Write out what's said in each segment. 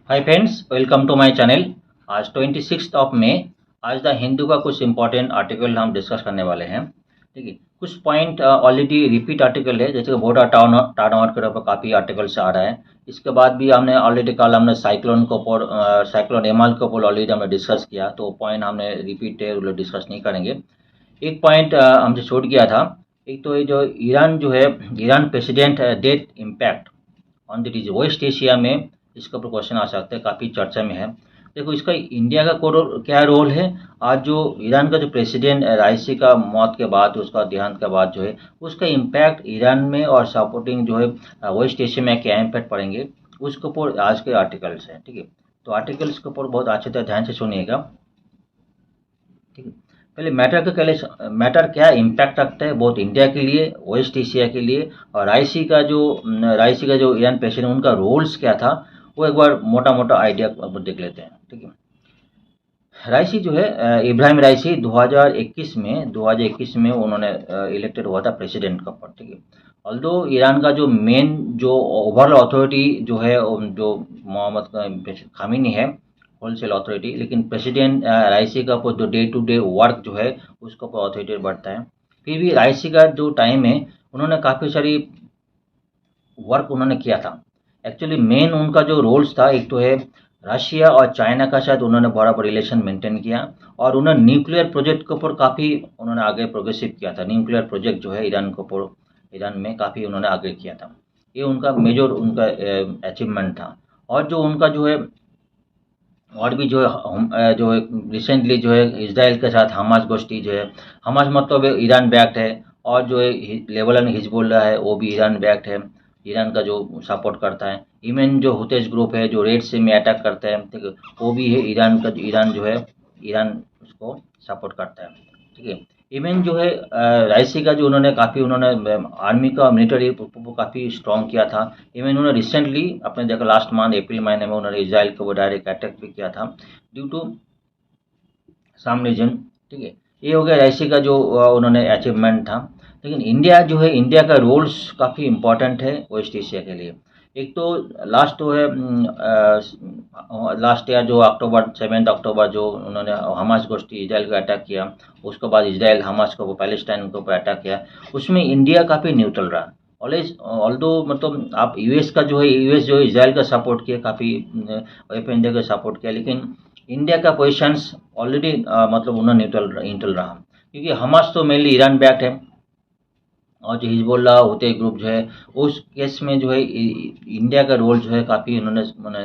Hi friends, welcome to my channel. आज 26 मई। आज the Hindu का कुछ इंपॉर्टेंट आर्टिकल हम डिस्कस करने वाले हैं। ठीक है, कुछ पॉइंट ऑलरेडी रिपीट आर्टिकल है, जैसे वोडा टर्न आउट के ऊपर काफ़ी आर्टिकल्स आ रहा है। इसके बाद भी हमने ऑलरेडी कल हमने साइक्लोन के ऊपर साइक्लोन एमाल के ऊपर ऑलरेडी हमने डिस्कस किया, तो पॉइंट हमने रिपीट है, वो लोग डिस्कस नहीं करेंगे। एक पॉइंट हमसे छूट गया था। एक तो ये जो ईरान जो है, Iran president death impact on the West Asia में, इसके ऊपर क्वेश्चन आ सकते हैं, काफ़ी चर्चा में है। देखो, इसका इंडिया का क्या रोल है। आज जो ईरान का जो प्रेसिडेंट राइसी का मौत के बाद, उसका देहांत के बाद जो है, उसका इम्पैक्ट ईरान में और सपोर्टिंग जो है वेस्ट एशिया में क्या इम्पैक्ट पड़ेंगे, उसके ऊपर आज के आर्टिकल्स हैं। ठीक है, तो आर्टिकल्स के ऊपर बहुत अच्छे तरह ध्यान से सुनिएगा। ठीक है, पहले मैटर क्या इम्पैक्ट रखता है बहुत इंडिया के लिए, वेस्ट एशिया के लिए, और राइसी का जो ईरान प्रेसिडेंट, उनका रोल्स क्या था, वो एक बार मोटा मोटा आइडिया देख लेते हैं। ठीक है, राइसी जो है, इब्राहिम राइसी 2021 में उन्होंने इलेक्टेड हुआ था प्रेसिडेंट का पद। ठीक है, ऑल्दो ईरान का जो मेन जो ओवरऑल अथॉरिटी जो है, जो मोहम्मद खामिनी है, होलसेल अथॉरिटी, लेकिन प्रेसिडेंट राइसी का जो डे टू डे वर्क जो है, उसका ऊपर अथॉरिटी बढ़ता है। फिर भी राइसी का जो टाइम है, उन्होंने काफ़ी सारी वर्क उन्होंने किया था। एक्चुअली मेन उनका जो रोल्स था, एक तो है रशिया और चाइना का साथ उन्होंने बड़ा रिलेशन मेंटेन किया, और उन्होंने न्यूक्लियर प्रोजेक्ट के ऊपर काफ़ी उन्होंने आगे प्रोग्रेसिव किया था। न्यूक्लियर प्रोजेक्ट जो है ईरान के ऊपर, ईरान में काफ़ी उन्होंने आगे किया था। ये उनका मेजर उनका अचीवमेंट था। और जो उनका जो है, और भी जो है जो है रिसेंटली जो है इसराइल के साथ हमास गोष्ठी जो है, हमास मतलब ईरान बैक्ड है, और जो है लेबनान हिजबुल्लाह है, वो भी ईरान बैक्ड है, ईरान का जो सपोर्ट करता है। इवन जो हुतेज ग्रुप है जो रेड सी में अटैक करता है, ठीक है, वो भी है ईरान का, ईरान जो है, ईरान उसको सपोर्ट करता है। ठीक है, इवन जो है राइसी का जो उन्होंने काफ़ी उन्होंने आर्मी का मिलिट्री को काफ़ी स्ट्रॉन्ग किया था। इवन उन्होंने रिसेंटली अपने देखा लास्ट मंथ अप्रैल महीने में उन्होंने इसराइल को वो डायरेक्ट अटैक भी किया था ड्यू टू सम रीजन। ठीक है, ये हो गया राइसी का जो उन्होंने अचीवमेंट था। लेकिन इंडिया जो है, इंडिया का रोल्स काफ़ी इम्पोर्टेंट है वेस्ट एशिया के लिए। एक तो लास्ट तो है लास्ट ईयर जो अक्टूबर 7 अक्टूबर जो उन्होंने हमास गोष्ठी इसराइल का अटैक किया, उसके बाद इसराइल हमास को पैलेस्टाइन के ऊपर अटैक किया, उसमें इंडिया काफ़ी न्यूट्रल रहा। ऑलवेज ऑल्दो मतलब आप यूएस का जो है, यूएस जो है इसराइल का सपोर्ट किया, काफ़ी वेपन दे के सपोर्ट किया, लेकिन इंडिया का पोजिशंस ऑलरेडी मतलब उन्होंने न्यूट्रल न्यूट्रल रहा, क्योंकि हमास तो मेनली ईरान बैक्ड है, और जो हिजबुल्लाह हुती ग्रुप जो है, उस केस में जो है इंडिया का रोल जो है काफ़ी उन्होंने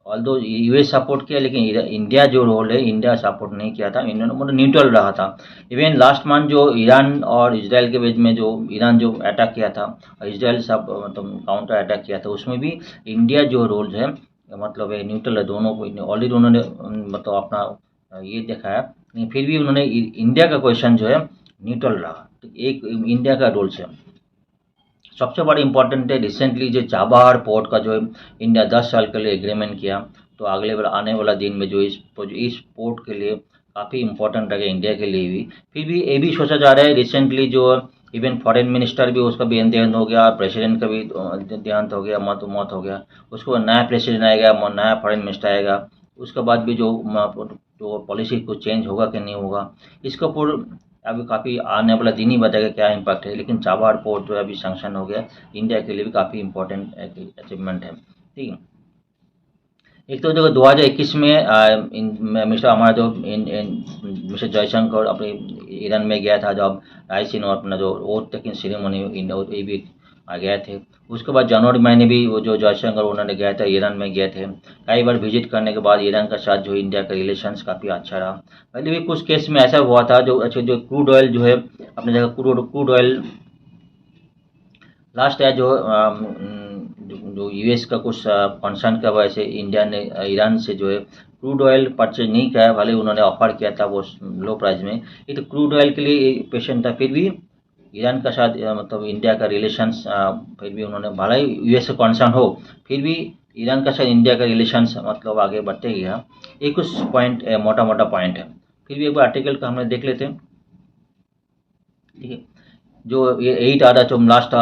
ऑल्दो यूएस सपोर्ट किया, लेकिन इंडिया जो रोल है, इंडिया सपोर्ट नहीं किया था, इन्होंने मतलब न्यूट्रल रहा था। इवन लास्ट मंथ जो ईरान और इसराइल के बीच में जो ईरान जो अटैक किया था, इसराइल सब मतलब काउंटर अटैक किया था, उसमें भी इंडिया जो रोल जो है, मतलब न्यूट्रल है। दोनों को ऑलरेडी उन्होंने मतलब अपना ये दिखाया, लेकिन फिर भी उन्होंने इंडिया का क्वेश्चन जो है न्यूट्रल रहा। तो एक इंडिया का रोल है। सबसे बड़ा इम्पोर्टेंट है, रिसेंटली जो चाबहार पोर्ट का जो है इंडिया 10 साल के लिए एग्रीमेंट किया, तो अगले वाला आने वाला दिन में जो इस पोर्ट के लिए काफ़ी इम्पोर्टेंट रहेगा इंडिया के लिए भी। फिर भी ये भी सोचा जा रहा है, रिसेंटली जो इवन फॉरेन मिनिस्टर भी उसका भी देहांत हो गया, प्रेसिडेंट का भी देहांत हो गया, मौत हो गया। उसके बाद नया प्रेसिडेंट आएगा, नया फॉरेन मिनिस्टर आएगा, उसके बाद भी जो पॉलिसी कुछ चेंज होगा कि नहीं होगा, इसके ऊपर अभी काफ़ी आने वाला दिन ही बताएगा क्या इम्पैक्ट है। लेकिन चाबहार पोर्ट जो है अभी सैंक्शन हो गया, इंडिया के लिए भी काफ़ी इंपॉर्टेंट अचीवमेंट है। ठीक है, एक तो देखो 2021 में मिस्टर हमारा जो मिस्टर जयशंकर अपने ईरान में गया था, जब राइसिन और अपना जो ओथ टेकिंग सेरेमनी ये भी आ गए थे। उसके बाद जनवरी महीने भी वो जो जयशंकर उन्होंने गया था, ईरान में गए थे। कई बार विजिट करने के बाद ईरान का साथ जो इंडिया का रिलेशंस काफ़ी अच्छा रहा। पहले भी कुछ केस में ऐसा हुआ था, जो अच्छा जो क्रूड ऑयल जो है अपनी जगह, क्रूड ऑयल लास्ट ईयर जो यूएस का कुछ कंसर्न की वजह से इंडिया ने ईरान से जो है क्रूड ऑयल परचेज नहीं किया, भले उन्होंने ऑफर किया था वो लो प्राइस में। ये तो क्रूड ऑयल के लिए पेशेंट था, फिर भी ईरान का साथ मतलब इंडिया का रिलेशंस, फिर भी उन्होंने भले ही यूएस से कंसर्न हो, फिर भी ईरान का साथ इंडिया का रिलेशंस मतलब आगे बढ़ते गया। ये कुछ पॉइंट मोटा मोटा पॉइंट है। फिर भी एक बार आर्टिकल का हमने देख लेते हैं। ठीक है, जो ये 8 आधा जो लास्ट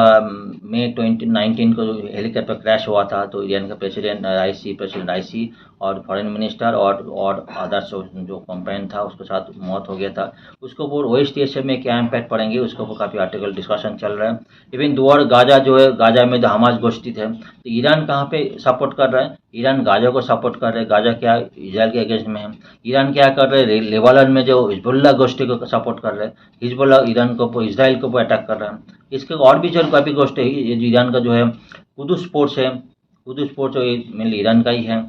मई 2019 को जो हेलीकॉप्टर क्रैश हुआ था, तो ईरान का प्रेसिडेंट राइसी और फॉरेन मिनिस्टर और अदर्स जो कंपेन था उसके साथ मौत हो गया था। उसके ऊपर वेस्ट एशिया में क्या इम्पैक्ट पड़ेंगे उसके ऊपर काफ़ी आर्टिकल डिस्कशन चल रहा है। इवन दुआर गाजा जो है, गाजा में जो हमास गोष्ठी थे, तो ईरान कहाँ पे सपोर्ट कर रहा है? ईरान गाजा को सपोर्ट कर रहा है। गाजा क्या इसराइल के अगेंस्ट में है। ईरान क्या कर रहे हैं? लेबनान में जो हिजबुल्लाह गोष्ठी को सपोर्ट कर रहे हैं। हिजबुल्ला ईरान को इसराइल के ऊपर अटैक कर रहा है। इसके और भी चल काफ़ी गोष्ठ है। ये जो ईरान का जो है कुदस पोर्ट्स है, कुदस पोर्ट्स मेनली ईरान का ही है।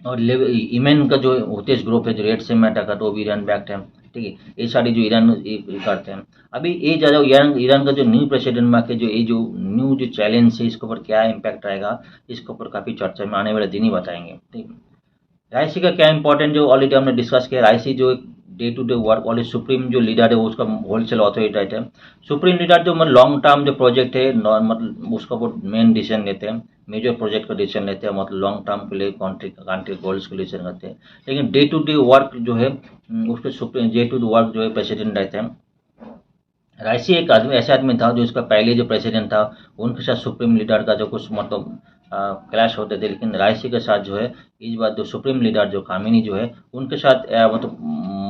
और ईमेन का जो होतेस ग्रुप है जो रेड सी में अटैक करता है वो भी ईरान बैक्ड है। ठीक है, ये सारी जो ईरान ये करते हैं। अभी ये ज़्यादा ईरान ईरान का जो न्यू प्रेसिडेंट में के जो ये जो न्यू जो चैलेंज है इसके ऊपर क्या इम्पैक्ट रहेगा, इसके ऊपर काफ़ी चर्चा में आने वाले दिन ही बताएंगे। ठीक है, राइसी का क्या इंपॉर्टेंट जो ऑलरेडी हमने डिस्कस किया। राइसी जो day to day work already supreme जो लीडर है वो उसका होलसेल अथॉरिटी है। सुप्रीम लीडर जो मतलब लॉन्ग टर्म जो प्रोजेक्ट है मतलब उसका वो मेन डिसीजन लेते हैं, मेजर प्रोजेक्ट का डिसीजन लेते हैं, मतलब लॉन्ग टर्म के लिए कंट्री गोल्स के लिए डिसीजन करते हैं। लेकिन डे टू डे वर्क जो है उसके supreme day to day work जो है प्रेसिडेंट रहते हैं। राइसी एक आदमी ऐसा आदमी था जो इसका पहले जो प्रेसिडेंट था उनके साथ सुप्रीम लीडर का जो कुछ मतलब क्लैश होते थे। लेकिन राइसी के साथ जो है इस बार जो सुप्रीम लीडर जो खामिनी जो है उनके साथ मतलब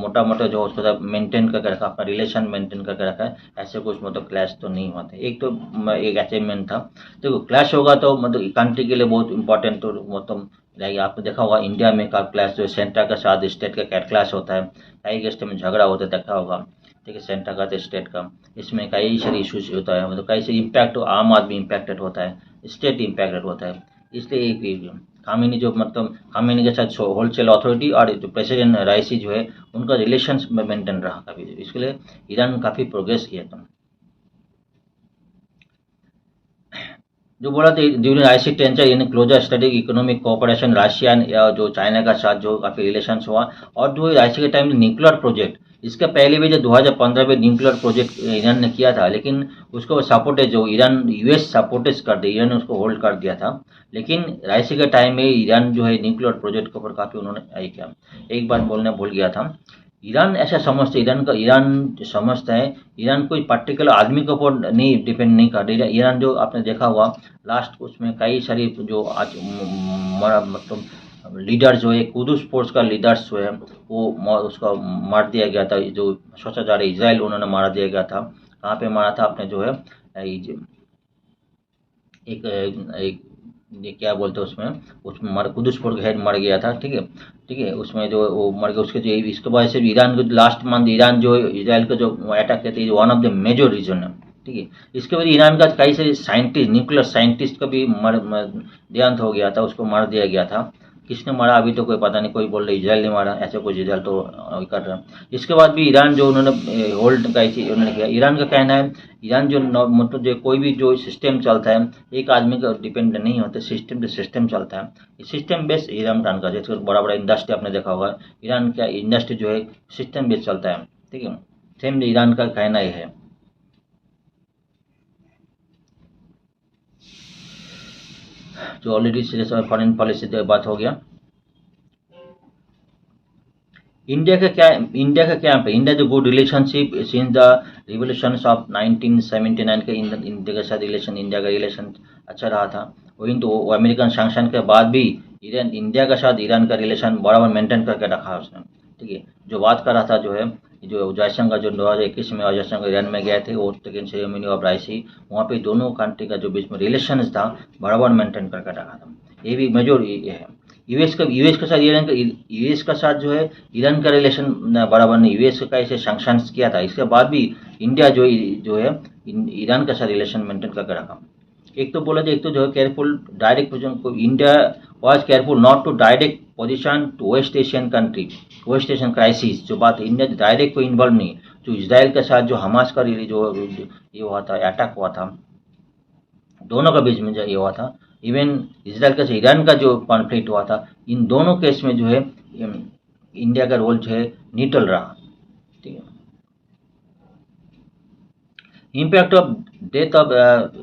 मोटा मोटा जो उसके साथ मेंटेन करके रखा, अपना रिलेशन मेंटेन करके रखा है। ऐसे कुछ मतलब क्लैश तो नहीं होते। एक तो एक अचीवमेंट था। देखो क्लैश होगा तो मतलब कंट्री के लिए बहुत इंपॉर्टेंट तो मतलब रहेगी। आपने देखा होगा इंडिया में का क्लैश जो सेंटर के साथ स्टेट का क्लैश होता है, कई स्टेट में झगड़ा होता है, देखा होगा। ठीक है, सेंटर का तो स्टेट का, इसमें कई सारे इश्यूज होता है, मतलब कई सारे इम्पैक्ट आम आदमी इम्पैक्टेड होता है, स्टेट इम्पैक्टेड होता है। इसलिए एक खामिनी जो मतलब खामिनी के साथ होलसेल अथॉरिटी और जो प्रेसिडेंट राइसी जो है उनका रिलेशन में मेंटेन रहा काफ़ी, इसके लिए ईरान काफ़ी प्रोग्रेस किया था। जो बोला था during IC tension in closer study economic cooperation Russia या जो चाइना का साथ जो काफ़ी रिलेशंस हुआ। और जो आईसी के टाइम में न्यूक्लियर प्रोजेक्ट, इसके पहले भी जो 2015 में न्यूक्लियर प्रोजेक्ट ईरान ने किया था, लेकिन उसको सपोर्टेज जो ईरान यूएस सपोर्टेज कर दिया, ईरान ने उसको होल्ड कर दिया था। लेकिन राइसी के टाइम में ईरान जो है न्यूक्लियर प्रोजेक्ट के ऊपर काफ़ी उन्होंने आई किया। एक बात बोलना भूल गया था, ईरान ऐसा समझते ईरान समझता है ईरान कोई पर्टिकुलर आदमी के ऊपर नहीं डिपेंड नहीं कर रही। ईरान जो आपने देखा हुआ लास्ट उसमें कई सारी जो आज मतलब लीडर जो है कुदस फोर्स का लीडर्स जो है वो उसका मार दिया गया था। जो सोचा जा रहा है इसराइल उन्होंने मार दिया गया था। कहाँ पे मारा था आपने जो है एक एक ये क्या बोलते हैं उसमें मर कुदुसपुर का हेड मर गया था। ठीक है, ठीक है, उसमें जो वो मर गया उसके जो इसके वजह से भी ईरान को लास्ट मंथ ईरान जो इसराइल का जो अटैक किया था one of the major reason है। ठीक है, इसके वजह ईरान का कई सारे साइंटिस्ट न्यूक्लियर साइंटिस्ट का भी देहांत हो गया था, उसको मार दिया गया था। किसने मारा अभी तो कोई पता नहीं, कोई बोल रहे इसराइल ने मारा, ऐसे कुछ इसराइल तो कर रहा है। इसके बाद भी ईरान जो उन्होंने होल्ड का उन्होंने किया। ईरान का कहना है ईरान जो मतलब जो कोई भी जो सिस्टम चलता है एक आदमी का डिपेंड नहीं होता, सिस्टम से सिस्टम चलता है। सिस्टम बेस्ड ईरान रन का, जैसे बड़ा बड़ा इंडस्ट्री आपने देखा होगा, ईरान का इंडस्ट्री जो है सिस्टम बेस्ड चलता है। ठीक है, सेम ईरान का कहना ही है। जो ऑलरेडी फॉरेन पॉलिसी बात हो गया। इंडिया का क्या है? इंडिया जो good relationship since the revolution of 1979 के इंडिया के साथ रिलेशन, इंडिया का रिलेशन अच्छा रहा था। वही तो वो अमेरिकन सैंक्शन के बाद भी ईरान इंडिया के साथ ईरान का रिलेशन बराबर मेंटेन करके रखा है उसने। ठीक है, जो बात कर रहा था जो है जो जयशंकर जो 2021 में जयशंकर ईरान में गए थे और सेकेंड सेरेमनी ऑफ राइसी, वहाँ पे दोनों कंट्री का जो बीच में रिलेशन था बराबर मेंटेन करके रखा था। ये भी मेजर ये है। यूएस के साथ यूएस का साथ जो है ईरान का रिलेशन बराबर नहीं, यूएस का ऐसे सैंक्शंस किया था, इसके बाद भी इंडिया जो है ईरान के साथ रिलेशन मेंटेन करके रखा। एक तो बोला जाए, एक तो जो है careful direct position, India was careful not to direct position to West Asian country, West Asian crisis. जो बात इंडिया डायरेक्ट कोई इन्वॉल्व नहीं, जो इसराइल के साथ जो हमास का जो ये हुआ था अटैक हुआ था, दोनों के बीच में जो ये हुआ था, इवन इसराइल का ईरान का जो कॉन्फ्लिक्ट हुआ था, इन दोनों केस में जो है इंडिया का रोल जो है न्यूट्रल रहा। ठीक है, impact of death of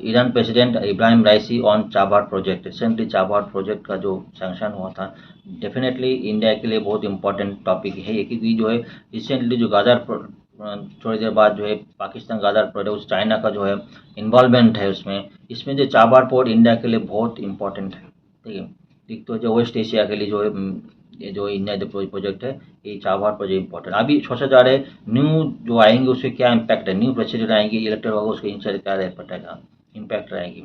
Iran president Ibrahim राइसी on Chabahar project, recently Chabahar project का जो सैंक्शन हुआ था, डेफिनेटली इंडिया के लिए बहुत इंपॉर्टेंट टॉपिक है, क्योंकि जो है रिसेंटली जो थोड़ी देर बाद जो है पाकिस्तान गदार प्रोजेक्ट, चाइना का जो है इन्वॉल्वमेंट है उसमें, इसमें जो चाबार पोर्ट इंडिया के लिए बहुत इंपॉर्टेंट है। ठीक है, एक तो जो वेस्ट एशिया के लिए जो है ये जो इंडिया जो प्रोजेक्ट है, ये चाबार प्रोजेक्ट इंपॉर्टेंट। अभी सोचा जा रहा है न्यू जो आएंगे उससे क्या इम्पैक्ट है, न्यू प्रेसिडेंट आएंगे इलेक्टेड होगा, उसके इंचार्ज क्या रहेगा, इम्पैक्ट रहेगी।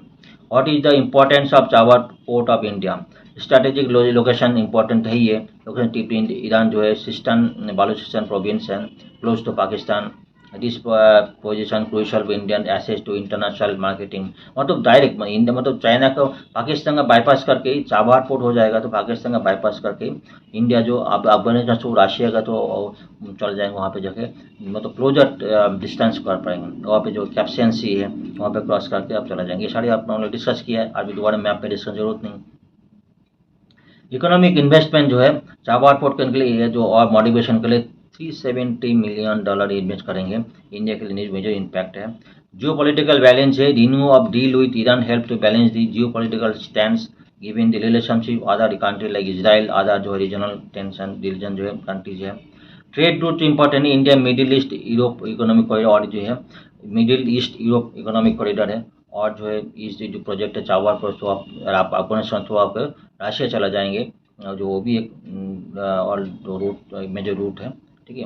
What is the importance of Chabahar port of India? Strategic location important है, ये लोकेशन टिप ईरान जो है सिस्तान बालूचिस्तान प्रोविंस है, close to Pakistan. This position crucial Indian access to international marketing, मतलब डायरेक्ट इंडिया मतलब China का पाकिस्तान का bypass करके चाबार पोर्ट हो जाएगा, तो पाकिस्तान का बाईपास करके इंडिया जो अब अफगानिस्तान से रशिया का तो चल जाएंगे वहाँ पे जाके, मतलब क्लोजर डिस्टेंस कर पाएंगे, वहाँ पे जो कैप्सियन सी है वहाँ पे क्रॉस करके आप चला जाएंगे। ये सारी आपने डिस्कस किया है, अभी दोबारा मैप पे डिस्कस जरूरत नहीं। इकोनॉमिक इन्वेस्टमेंट जो है चाबार पोर्ट के लिए जो और मॉडिफिकेशन के लिए $370 मिलियन इन्वेस्ट करेंगे, इंडिया के लिए मेजर इम्पैक्ट है। जियो पॉलिटिकल बैलेंस है, renew of deal with Iran help to balance the geo political stand given the relationship other country like Israel, other जो रीजनल टेंशन रीजन जो है countries है। Trade route important है, India Middle East Europe economic corridor, और जो है Middle East Europe economic corridor है, और जो है इस जो प्रोजेक्ट है चाबार पर, तो आप अफगानिस्तान थ्रू आप रशिया चला जाएंगे, जो वो भी एक और जो रूट मेजर रूट है। ठीक है,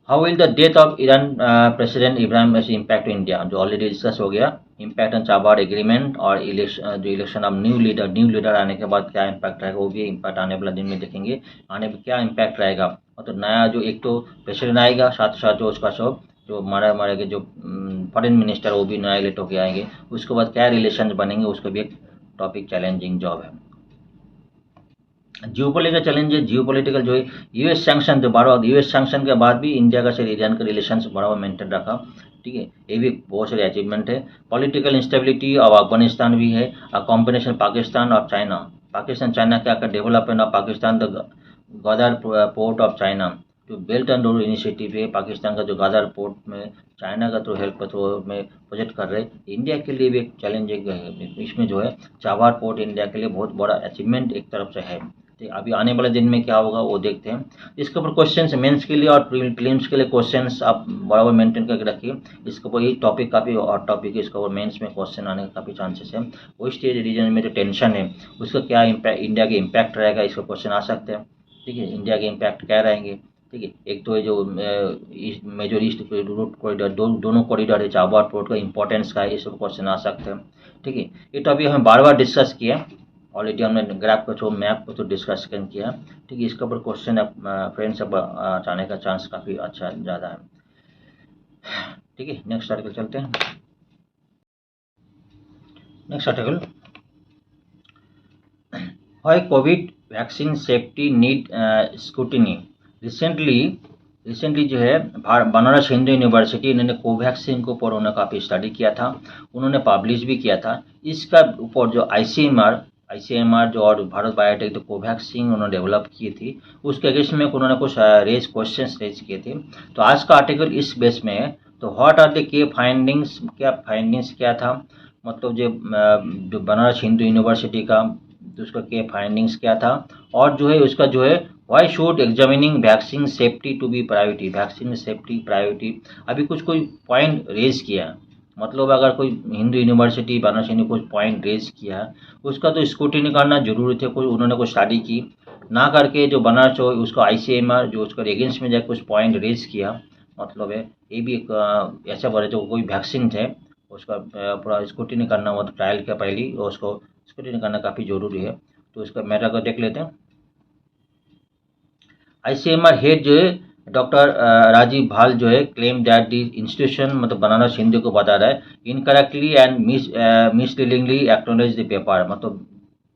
how will the death of Iran president Ibrahim राइसी impact India, जो ऑलरेडी डिस्कस हो गया। इम्पैक्ट ऑन चाबार एग्रीमेंट, और जो इलेक्शन ऑफ न्यू लीडर आने के बाद क्या इम्पैक्ट रहेगा, वो भी इम्पैक्ट आने वाला दिन में देखेंगे। आने पर क्या इम्पैक्ट रहेगा, मतलब नया जो एक तो प्रेसिडेंट आएगा, साथ साथ जो उसका सब जो मारे के जो फॉरेन मिनिस्टर वो भी नया इलेक्ट होकर आएंगे, उसके बाद क्या रिलेशन बनेंगे, उसका भी एक टॉपिक चैलेंजिंग जॉब है। जियोपॉलिटिकल चैलेंज है, जियोपॉलिटिकल जो है यूएस सैंक्शन, जो बार यूएस सैंक्शन के बाद भी इंडिया का से ईरान का रिलेशन बराबर मेंटेन रखा। ठीक है, ये भी बहुत सारे अचीवमेंट है। पॉलिटिकल इंस्टेबिलिटी ऑफ अफगानिस्तान भी है, कॉम्बिनेशन पाकिस्तान और चाइना, पाकिस्तान चाइना क्या कर development of Pakistan, the Gwadar port of China, जो बेल्ट एंड रोड इनिशिएटिव है पाकिस्तान का, जो गदर पोर्ट में चाइना का तो हेल्प थ्रू में प्रोजेक्ट कर रहे, इंडिया के लिए भी एक चैलेंज है। इसमें जो है चाबार पोर्ट इंडिया के लिए बहुत बड़ा अचीवमेंट एक तरफ से है। ठीक, अभी आने वाले दिन में क्या होगा वो देखते हैं। इसके ऊपर क्वेश्चंस मेंस के लिए और प्रीलिम्स के लिए क्वेश्चंस आप बराबर मेंटेन करके रखिए। इसके ऊपर ये टॉपिक काफ़ी और टॉपिक है, इसके ऊपर मेंस में क्वेश्चन आने का काफ़ी चांसेस है। वेस्ट एशिया रीजन में जो टेंशन है उसका क्या इम्पैक्ट, इंडिया के इम्पैक्ट रहेगा, इसका क्वेश्चन आ सकते हैं। ठीक है, इंडिया के इम्पैक्ट क्या रहेंगे। ठीक है, एक तो ये जो मेजर ईस्ट रूट कॉरिडोर, दोनों कॉरिडोर है, चाबार पोर्ट का इंपॉर्टेंस का है, इस पर क्वेश्चन आ सकते हैं। ठीक है, ये टॉपिक हमें बार बार डिस्कस किया, ऑलरेडी हमने ग्राफ को थ्रू मैप को तो डिस्कस किया। ठीक है, इसके ऊपर क्वेश्चन फ्रेंड्स अब आने का चांस काफ़ी अच्छा ज़्यादा है। ठीक है, नेक्स्ट आर्टिकल चलते हैं। Next article, why Covid vaccine safety need scrutiny. Recently जो है बनारस हिंदू यूनिवर्सिटी, इन्होंने कोवैक्सीन के ऊपर उन्होंने काफ़ी स्टडी किया था, उन्होंने पब्लिश भी किया था। इसका ऊपर जो आईसीएमआर जो और भारत बायोटेक जो कोवैक्सीन उन्होंने डेवलप की थी, उसके अगेंस्ट में उन्होंने कुछ क्वेश्चंस रेज किए थे। तो आज का आर्टिकल इस बेस में है। तो व्हाट आर द के फाइंडिंग्स, क्या था, मतलब जो बनारस हिंदू यूनिवर्सिटी का तो उसका के फाइंडिंग्स क्या था, और जो है उसका जो है why should examining vaccine safety to be priority, vaccine safety priority. अभी कोई पॉइंट रेज किया, मतलब अगर कोई हिंदू यूनिवर्सिटी बनारस ने कुछ पॉइंट रेज किया, उसका तो स्क्रूटिनी करना जरूरी थे। कोई उन्होंने कुछ स्टडी की ना करके जो बनारस हो उसका आईसीएमआर जो उसका अगेंस्ट में जाकर कुछ पॉइंट रेज किया, मतलब है ये भी एक ऐसा बोले जो कोई वैक्सीन थे उसका पूरा स्क्रूटिनी करना, मतलब ट्रायल के पहले ही उसको स्क्रूटिनी करना काफ़ी ज़रूरी है। तो इसका मैटर को देख लेते हैं। आईसीएमआर हेड जो है डॉक्टर राजीव भाल जो है क्लेम दैट दी इंस्टीट्यूशन, मतलब बनारस हिंदू को बता रहा है, incorrectly and misleadingly acknowledge the paper, मतलब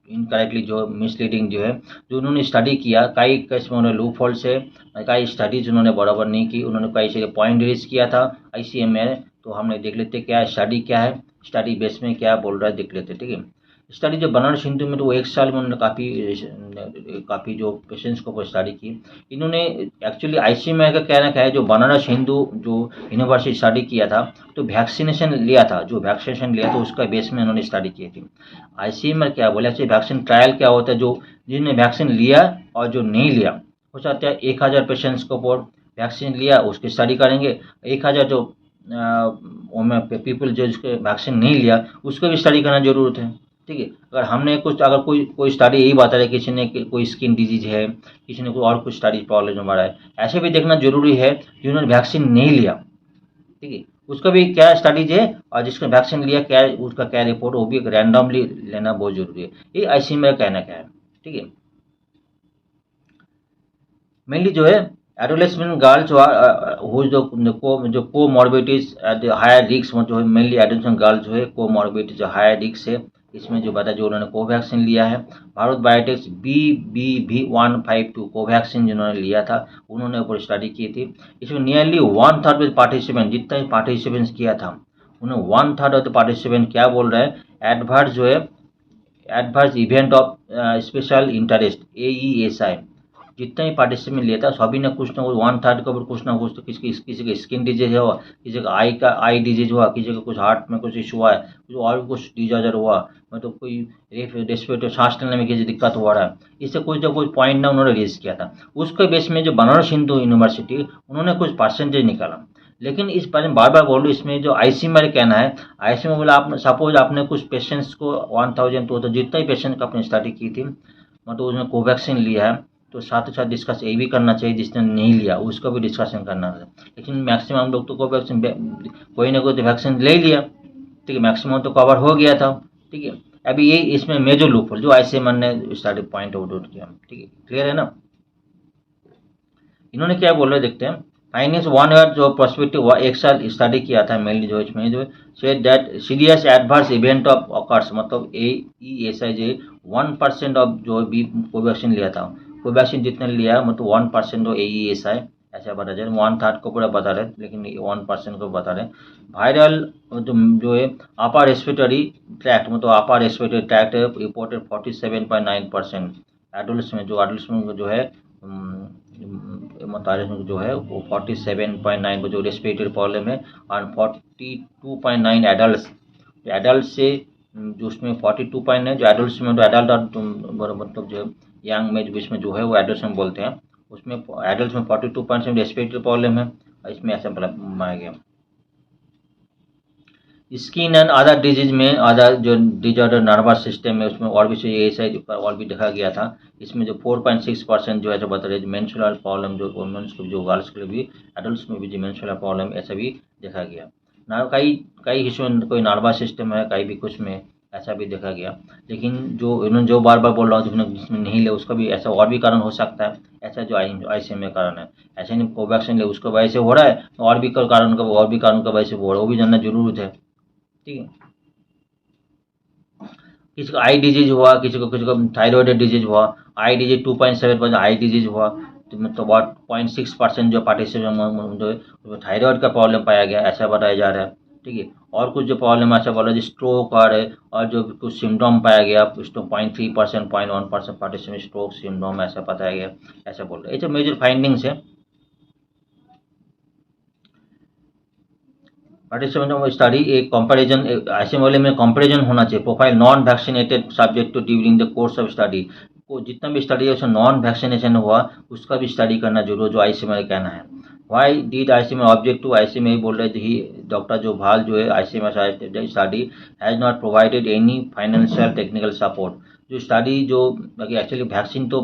इनकरेक्टली जो मिसलीडिंग जो है जो उन्होंने स्टडी किया, कई केस में उन्होंने लूप होल से कई स्टडीज उन्होंने बराबर नहीं की, उन्होंने कई सारे पॉइंट रेज किया था आईसीएमआर। तो हमने देख लेते क्या स्टडी क्या है, स्टडी बेस में क्या बोल रहा है देख लेते। ठीक है, स्टडी जो बनारस हिंदू में तो वो 1 साल में उन्होंने काफ़ी जो पेशेंट्स को स्टडी की। इन्होंने एक्चुअली आईसीएमआर का कहना क्या है, जो बनारस हिंदू जो यूनिवर्सिटी स्टडी किया था, तो वैक्सीनेशन लिया था, जो वैक्सीनेशन लिया था उसका बेस में उन्होंने स्टडी की थी। आईसीएमआर क्या बोला, एक्चुअली वैक्सीन ट्रायल क्या होता है, जो जिन्होंने वैक्सीन लिया और जो नहीं लिया, हो सकता है 1000 पेशेंट्स को ऊपर वैक्सीन लिया उसकी स्टडी करेंगे, 1000 जो पीपल जो जिसके वैक्सीन नहीं लिया उसको भी स्टडी करना जरूरत है। ठीक है, अगर हमने अगर कोई स्टडी यही बता रहा है किसी ने कोई स्किन डिजीज है, किसी ने कोई और कुछ स्टडी प्रॉब्लम आ रहा है, ऐसे भी देखना जरूरी है जिन्होंने वैक्सीन नहीं लिया। ठीक है, उसका भी क्या स्टडीज है, और जिसने वैक्सीन लिया क्या उसका क्या रिपोर्ट, वो भी रैंडमली लेना बहुत जरूरी है। ये आईसीएमआर का कहना क्या है। ठीक है, मेनली जो है एडोलेसेंट गर्ल्स जो जो कोमॉर्बिडिटीज एट हायर रिस्क, जो है मेनली एडोलेसेंट गर्ल्स जो है कोमॉर्बिडिटीज जो हायर रिस्क है, इसमें जो बताया जो उन्होंने कोवैक्सीन लिया है, भारत बायोटेक्स BBV152 कोवैक्सीन जिन्होंने लिया था उन्होंने ऊपर स्टडी की थी। इसमें नियरली 1/3 पार्टिसिपेंट, जितना भी पार्टिसिपेंट्स किया था उन्हें 1/3 ऑफ द पार्टिसिपेंट क्या बोल रहे हैं, एडवर्स जो है adverse event of special interest AESI, जितना ही पार्टिसिपेंट लिया था सभी ने कुछ ना कुछ 1/3 के ऊपर कुछ ना कुछ, तो किसी का स्किन डिजीज हुआ, किसी का आई डिजीज हुआ, किसी का कुछ हार्ट में कुछ इशू हुआ है, कुछ और भी कुछ डिजाजर हुआ, मतलब कोई रेस्पिरेटरी सांस लेने में किसी दिक्कत हो रहा है, इससे कुछ ना कुछ पॉइंट ना उन्होंने रेज किया था। उसके बेस में जो बनारस हिंदू यूनिवर्सिटी उन्होंने कुछ परसेंटेज निकाला। लेकिन इस बारे में बार बार बोल रहा हूँ, इसमें जो आईसीएमआर कहना है, आईसीएमआर बोला आप सपोज आपने कुछ पेशेंट्स को 1000 तो जितना ही पेशेंट का आपने स्टडी की थी, मतलब उसने कोवैक्सीन लिया है, तो साथ ही साथ डिस्कस ये भी करना चाहिए जिसने नहीं लिया उसका भी डिस्कशन करना है। लेकिन मैक्सिमम लोग तो कोवैक्सीन कोई ना कोई तो वैक्सीन ले लिया। ठीक है, मैक्सिमम तो कवर हो गया था। ठीक है, अभी ये इसमें मेजर लूपहोल जो आईसीएमआर ने स्टार्ट पॉइंट आउट किया। ठीक है, क्लियर है ना। इन्होंने क्या बोल रहे देखते हैं, फाइनेंस 1 ईयर जो पर्सपेक्टिव 1 साल स्टडी किया था मेनली जो इसमें जो said that serious adverse event of occurs, मतलब AESI जो 1% ऑफ जो भी कोवैक्सीन लिया था, कोवैक्सीन जितने लिया मतलब 1% जो AESI ऐसा बता रहे, 1/3 को पूरा बता रहे, लेकिन 1% को बता रहे। वायरल जो है अपर रेस्पिरेटरी ट्रैक्ट, मतलब upper respiratory tract reported 47.9%। Adult में जो है मतलब जो है वो 47.9 जो रेस्पिरेटरी प्रॉब्लम है, और 42.9 एडल्ट से जो उसमें 42.9 जो एडल्ट में, तो एडल्ट मतलब जो यंग में जो इसमें जो है वो एडल्ट में बोलते हैं, उसमें एडल्ट में 42.7 रेस्पिरेटरी प्रॉब्लम है, इसमें ऐसा माना गया। स्किन एंड अदर डिजीज में अदर जो डिजॉर्डर नर्वस सिस्टम है उसमें और भी ASI और भी देखा गया था। इसमें जो 4.6% जो है जो बता रहे मेंस्ट्रुअल प्रॉब्लम जो वुमेन्स को, जो गर्ल्स के लिए भी, एडल्ट्स में भी जो मेंस्ट्रुअल प्रॉब्लम ऐसा भी देखा गया। ना कई हिस्सों में कोई नर्वस सिस्टम है, कई भी कुछ में ऐसा भी देखा गया। लेकिन जो इन्होंने जो बार बार बोल रहा हूँ जिसमें नहीं ले उसका भी ऐसा और भी कारण हो सकता है, ऐसा जो आईसीएमआर कारण है, ऐसे नहीं कोवैक्सीन ले उसको वजह से हो रहा है, और भी कारण का वजह से हो रहा है, वो भी जानना जरूरत है। ठीक है, किसी को आई डिजीज हुआ, किसी को थायराइड डिजीज हुआ, आई डिजीज 2.7% आई डिजीज हुआ, तो मतलब 0.6% जो पार्टिसिपेंट जो थायराइड का प्रॉब्लम पाया गया ऐसा बताया जा रहा है। ठीक है, और कुछ जो प्रॉब्लम ऐसा बोला जो स्ट्रोक और जो कुछ सिम्टम पाया गया, उसको 0.3% 0.1% पार्टिसिपेंट स्ट्रोक सिम्टम ऐसा बताया गया, ऐसा बोल रहे हैं। ये तो मेजर फाइंडिंग्स है। पार्टिसिपेंट स्टडी एक कंपैरिजन आईसीएमआर में कंपैरिजन होना चाहिए, profile non vaccinated subject to during the course of study, को जितना भी स्टडी है उसमें नॉन वैक्सीनेशन हुआ उसका भी स्टडी करना जरूर, जो आईसीएमआर कहना है। Why did ICMR object to ICMR बोल रहे थे, डॉक्टर जो भाल जो है ICMR study has not provided any financial technical support, जो स्टडी जो एक्चुअली वैक्सीन तो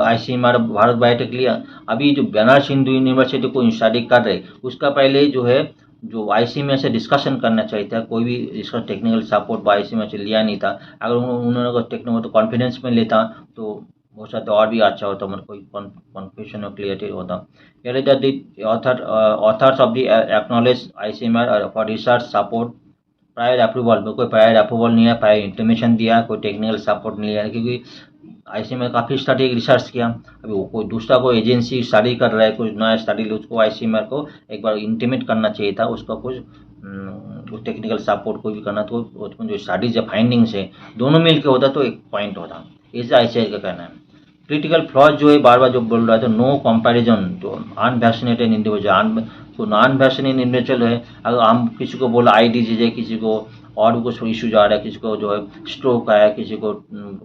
आईसीएमआर भारत बायोटेक लिया, अभी जो बनारस हिंदू यूनिवर्सिटी को स्टडी कर रहे उसका पहले जो है जो आईसीएमआर से डिस्कशन करना चाहिए था, कोई भी इसका टेक्निकल सपोर्ट आईसीएमआर से लिया नहीं था। अगर उन्होंने टेक्निकल तो कॉन्फिडेंस में लेता तो हो सकता और भी अच्छा होता, मतलब कोई कन्फ्यूजन और क्लियरिटी होता। Authors of the acknowledge ICMR for research support prior approval, कोई प्रायर अप्रूवल नहीं है, प्रायर इंटीमेशन दिया, कोई टेक्निकल सपोर्ट नहीं लिया, क्योंकि आईसीएमआर काफ़ी स्टडी रिसर्च किया। अभी वो कोई दूसरा कोई एजेंसी स्टडी कर रहा है, कुछ नया स्टडी ले, उसको आईसीएमआर को एक बार इंटीमेट करना चाहिए था, उसका कुछ टेक्निकल सपोर्ट कोई भी करना, तो उसमें जो स्टडीज या फाइंडिंग्स है दोनों मिल के होता तो एक पॉइंट होता। ऐसा ICAR का कहना है। क्रिटिकल फ्लॉज जो है बार बार जो बोल रहा है, तो नो कंपैरिजन जो अनवैक्सीनेटेड इंडिविजुअल, तो नॉन वैक्सीनेटेड इंडिविजुअल है, अगर हम किसी को बोला IDGJ है, किसी को और भी कुछ इश्यूज आ रहा है, किसी को जो है स्ट्रोक आया, किसी को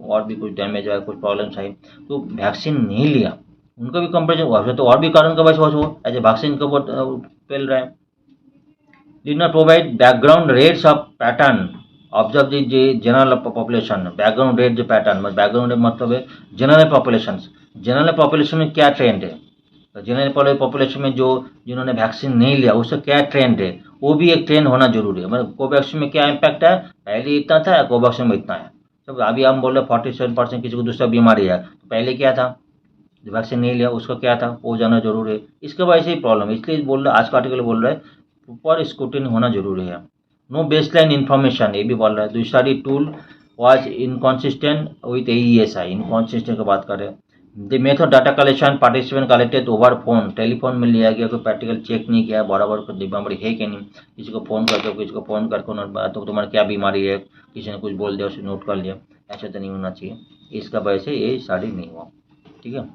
और भी कुछ डैमेज आया, कुछ प्रॉब्लम्स आई, तो वैक्सीन नहीं लिया, उनका भी कंपेरिजन हुआ, तो और भी कारण का वजह हो एज ए वैक्सीन का बहुत फैल रहा है। did not provide background rates of pattern observe the general population, background rate जो पैटर्न, बैकग्राउंड मतलब है जनरल पॉपुलेशन, जनरल पॉपुलेशन में क्या ट्रेंड है, तो जनरल पॉपुलेशन में जो जिन्होंने वैक्सीन नहीं लिया उसका क्या ट्रेंड है, वो भी एक ट्रेंड होना जरूरी है। मतलब कोवैक्सीन में क्या इम्पैक्ट है, पहले इतना था, कोवैक्सीन में इतना है। तो अभी हम बोल रहे 47% किसी को दूसरा बीमारी है, तो पहले क्या था, जो वैक्सीन नहीं लिया उसका क्या था, वो जाना जरूरी है। इसके वजह से ही प्रॉब्लम, इसलिए बोल रहा है आज का आर्टिकल बोल रहा है प्रॉपर स्क्रूटिनी होना जरूरी है। नो बेसलाइन इन्फॉर्मेशन, ये भी बोल रहा है। The study tool was inconsistent with AESI, inconsistent की बात करें। The method data collection participant collected over phone, telephone में लिया गया, कोई प्रैक्टिकल चेक नहीं किया, बराबर को बीमारी है कि नहीं, किसी को फ़ोन करके किसी को फ़ोन करके तो तुम्हारी क्या बीमारी है, किसी ने कुछ बोल दिया उसे नोट कर लिया, ऐसा तो नहीं होना चाहिए। इसका वजह से ये स्टडी नहीं हुआ। ठीक है,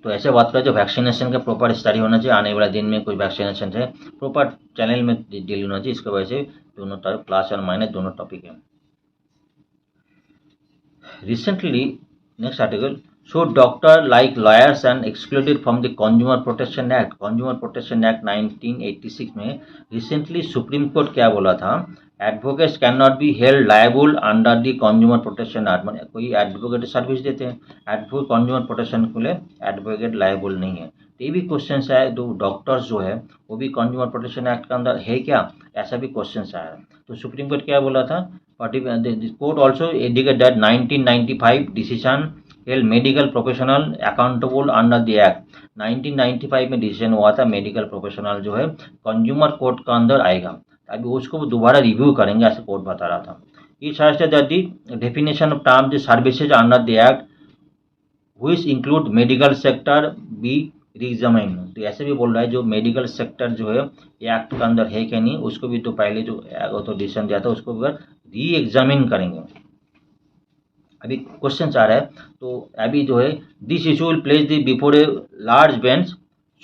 तो ऐसे बात करें जो वैक्सीनेशन का प्रॉपर स्टडी होना चाहिए, आने वाले दिन में कोई वैक्सीनेशन है प्रॉपर चैनल में डील होना चाहिए। इसकी वजह से दोनों टॉपिक प्लस और माइनस दोनों टॉपिक है। Recently next article, show doctor like lawyers and excluded from the consumer protection act. Consumer protection act 1986 में रिसेंटली सुप्रीम कोर्ट क्या बोला था, advocates can not be held liable under the consumer protection act. मैंने कोई advocate service देते हैं, advocate consumer protection के लिए एडवोकेट लायबल नहीं है। तो ये भी क्वेश्चन है, जो डॉक्टर्स जो है वो भी कंज्यूमर प्रोटेक्शन एक्ट के अंदर है क्या, ऐसा भी क्वेश्चन आया। तो सुप्रीम कोर्ट क्या बोला था, court also indicate that 1995 decision held medical professional accountable under the act. 1995 में डिसीजन हुआ था, मेडिकल प्रोफेशनल जो है कंज्यूमर कोर्ट का अंदर आएगा, अभी उसको दोबारा रिव्यू करेंगे, ऐसे कोर्ट बता रहा था। ये suggested that the definition of term the services under the act which include medical sector be reexamine. तो ऐसे भी बोल रहा है जो मेडिकल सेक्टर जो है एक्ट के अंदर है कि नहीं, उसको भी तो पहले जो तो डिसीजन दिया था उसको भी री एग्जामिन करेंगे। अभी क्वेश्चन आ रहा है, तो अभी जो है this issue will place the before a large bench,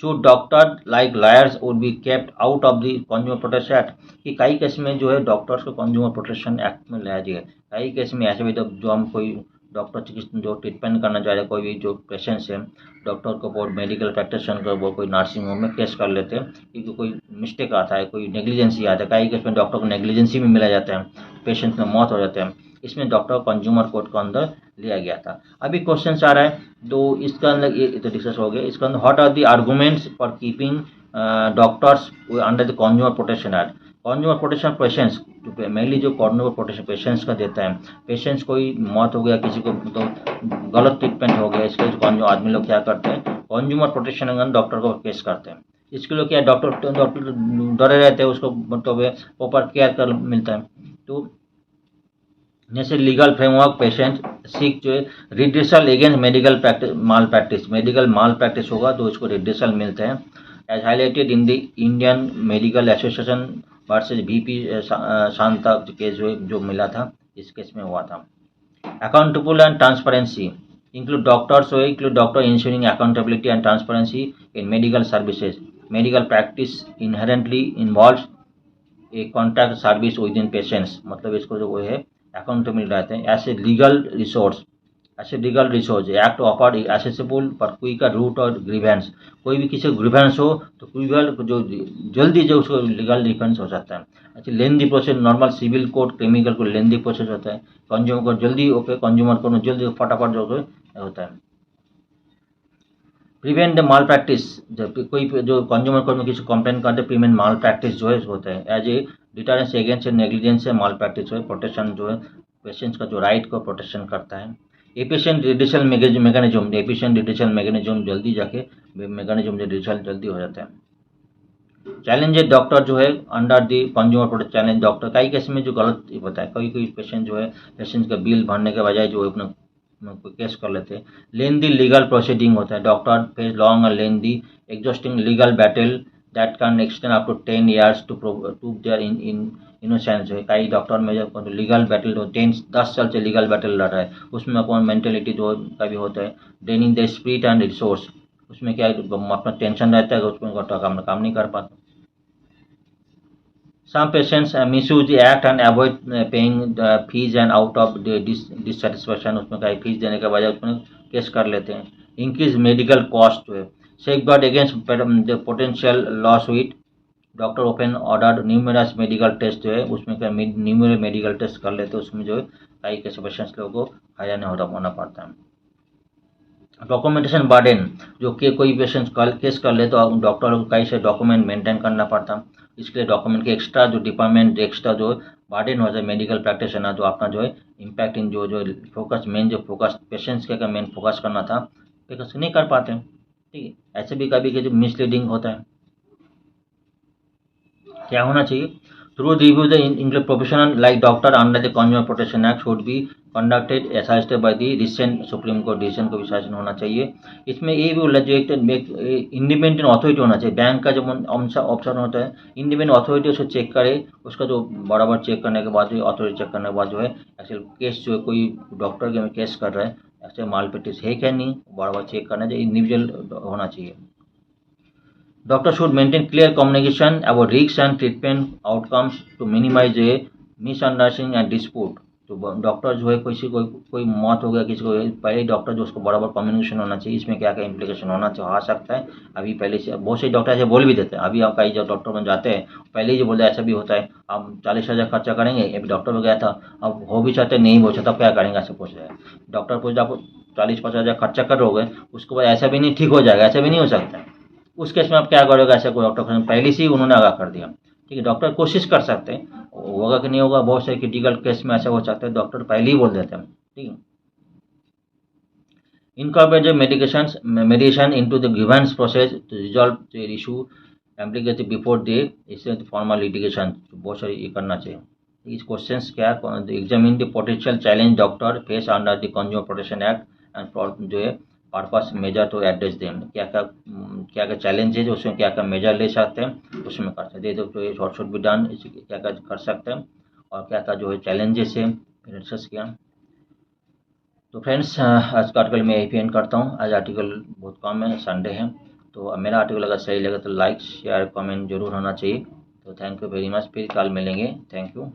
should doctor like lawyers would be kept out of the consumer protection act. कि कई केस में जो है डॉक्टर्स को कंज्यूमर प्रोटेक्शन एक्ट में लाया जाएगा, कई केस में ऐसे भी जो हम कोई डॉक्टर चिकित्सा जो ट्रीटमेंट करना चाह रहे हैं, कोई भी जो पेशेंट्स है, डॉक्टर को वो मेडिकल प्रैक्टिशनर को वो कोई नर्सिंग होम में केस कर लेते हैं, क्योंकि कोई मिस्टेक आता है, कोई नेग्लिजेंसी आता है, कई केस में डॉक्टर को नेग्लिजेंसी में मिला जाता है, पेशेंट में मौत हो जाते हैं, इसमें डॉक्टर कंज्यूमर कोर्ट के अंदर लिया गया था। अभी क्वेश्चन आ रहा है, तो इसका अंदर ये तो डिस्कस हो गया। इसका अंदर what are the arguments for keeping doctors under the consumer protection act. Consumer protection patients mainly जो कंज्यूमर प्रोटेक्शन पेशेंट्स का देता है, पेशेंट्स कोई मौत हो गया, किसी को तो गलत ट्रीटमेंट हो गया, इसके जो आदमी लोग क्या करते हैं, कंज्यूमर प्रोटेक्शन अंदर डॉक्टर को केस करते हैं। इसके लिए क्या डॉक्टर डरे रहते हैं, उसको मतलब प्रॉपर केयर कर मिलता है। तो जैसे लीगल फ्रेमवर्क पेशेंट सीख जो है redressal against medical practice malpractice, medical malpractice होगा तो इसको रिड्रेसल मिलते हैं, as highlighted in the Indian Medical Association versus VP Shantha case जो मिला था, इस केस में हुआ था। Accountable and transparency include doctors हो, include doctor ensuring accountability and transparency in medical services. Medical practice inherently involves a contact service with in patients, मतलब इसको जो वो है अकाउंटेबल रहते हैं। ऐसे legal resource act afforded accessible for quicker route और ग्रीवेंस, कोई भी किसी ग्रीवेंस हो तो क्विकर जो जल्दी जो उसको लीगल डिफेंस हो सकता है। अच्छा, lengthy process, normal civil court criminal को लेंदी प्रोसेस होता है, कंज्यूमर को जल्दी ओके, कंज्यूमर को जल्दी फटाफट जो होता है। प्रिवेंट माल प्रैक्टिस, जब कोई जो कंज्यूमर कोर्ट में किसी कंप्लेन करते प्रिवेंट माल प्रैक्टिस जो है होता है, as a deterrence against negligence से माल प्रैक्टिस जो है प्रोटेक्शन जो है पेशेंट्स का जो राइट को प्रोटेक्शन करता है। एफिशिएंट रिड्यूसल मैकेनिज्म, एफिशिएंट रिड्यूसल मैकेनिज्म जल्दी जाके मैकेनिज्म रिड्यूसल जल्दी हो जाता है। चैलेंजेस डॉक्टर जो है under the consumer protection challenge doctor, कई केस में जो गलत होता है, कोई पेशेंट जो है पेशेंट का बिल भरने के बजाय जो है अपना केस कर लेते हैं। लेंदी लीगल प्रोसीडिंग होता है, डॉक्टर फेस लॉन्ग और lengthy exhausting legal battle that can extend up to 10 years to prove their in innocence है। कई डॉक्टर में जब लीगल बैटल हो 10 साल से लीगल बैटल लड़ रहा है, उसमें अपना मेंटेलिटी जो का भी होता है, draining the spirit and resource, उसमें क्या है अपना टेंशन रहता है, उसमें काम नहीं कर पाता। Some patients misuse the act and avoid paying the fees and out of the dissatisfaction, उसमें कहीं फीस देने के बजाय उसमें केस कर लेते हैं। इंक्रीज मेडिकल कॉस्ट जो है, safeguard against the potential loss with, doctor open order numerous medical test जो है, उसमें क्या न्यूमरल मेडिकल टेस्ट कर लेते हैं, उसमें जो है कई कैसे पेशेंट्स लोगों को हैरान होना पड़ता है। डॉक्यूमेंटेशन बर्डन, जो कि कोई पेशेंट केस कर ले तो डॉक्टर को कई से डॉक्यूमेंट मेंटेन करना पड़ता, इसके लिए डॉक्यूमेंट के एक्स्ट्रा जो डिपार्टमेंट एक्स्ट्रा जो बर्डन हो जाए मेडिकल प्रैक्टिशनर, जो अपना जो है इम्पैक्ट इन जो फोकस मेन जो फोकस पेशेंट्स के मेन फोकस करना था, फोकस नहीं कर पाते। ठीक है, ऐसे भी कभी जो मिसलीडिंग होता है। क्या होना चाहिए, through review the include professional like doctor under the consumer protection act should be conducted assisted by the recent supreme court decision को भी शासन होना चाहिए। इसमें ये भी बोला जो एक इंडिपेंडेंट अथॉरिटी होना चाहिए, बैंक का जो ऑप्शन होता है इंडिपेंडेंट अथॉरिटी उसको चेक करे, उसका जो बराबर चेक करने के बाद अथॉरिटी चेक करने के बाद जो है एक्चुअल केस जो है कोई डॉक्टर के केस कर रहा है ऐसे माल प्रैक्टिस है क्या नहीं, बराबर चेक करना चाहिए, इंडिविजुअल होना चाहिए। Doctor should maintain clear communication about risks and treatment outcomes to minimize a misunderstanding and dispute। तो डॉक्टर जो है कोई मौत हो गया किसी को, पहले डॉक्टर जो उसको बराबर कम्युनिकेशन होना चाहिए, इसमें क्या क्या इम्प्लीकेशन होना चाहिए आ सकता है। अभी पहले से बहुत से डॉक्टर ऐसे बोल भी देते हैं, अभी आप कई जो डॉक्टर में जाते हैं पहले ही जो बोलते हैं ऐसा भी होता है, आप 40,000 खर्चा करेंगे, एक डॉक्टर में गया था, अब हो भी चाहते नहीं हो चाहता, तब क्या करेंगे ऐसे पूछ रहे हैं। डॉक्टर पूछते आप 40-50,000 खर्चा करोगे, उसके बाद ऐसा भी नहीं ठीक हो जाएगा, ऐसा भी नहीं हो सकता है। उस केस में आप क्या करोगे, ऐसा कोई डॉक्टर पहले से ही उन्होंने आगाह कर दिया। ठीक है, डॉक्टर कोशिश कर सकते हैं, होगा कि नहीं होगा, बहुत से क्रिटिकल केस में ऐसा हो सकता है, डॉक्टर पहले ही बोल देते हैं। ठीक है, incorporate medication into the grievance process to resolve the issue implicated before the formal litigation, बहुत सारी ये करना चाहिए। इस क्वेश्चन क्या है, examine the potential challenge doctor face under the consumer protection act and जो है purpose major to address them, क्या क्या चैलेंज है जो उसमें क्या क्या मेजर ले सकते हैं, उसमें कर सकते हैं। तो ये शॉर्ट शॉर्ट भी डन, क्या क्या कर सकते हैं और क्या क्या जो है चैलेंजेस है डिस्कस किया। तो फ्रेंड्स आज का आर्टिकल मैं यही पे एंड करता हूँ। आज आर्टिकल बहुत कम है, संडे है, तो अब मेरा आर्टिकल अगर सही लगे तो लाइक शेयर कमेंट जरूर होना चाहिए। तो थैंक यू वेरी मच, फिर कल मिलेंगे, थैंक यू।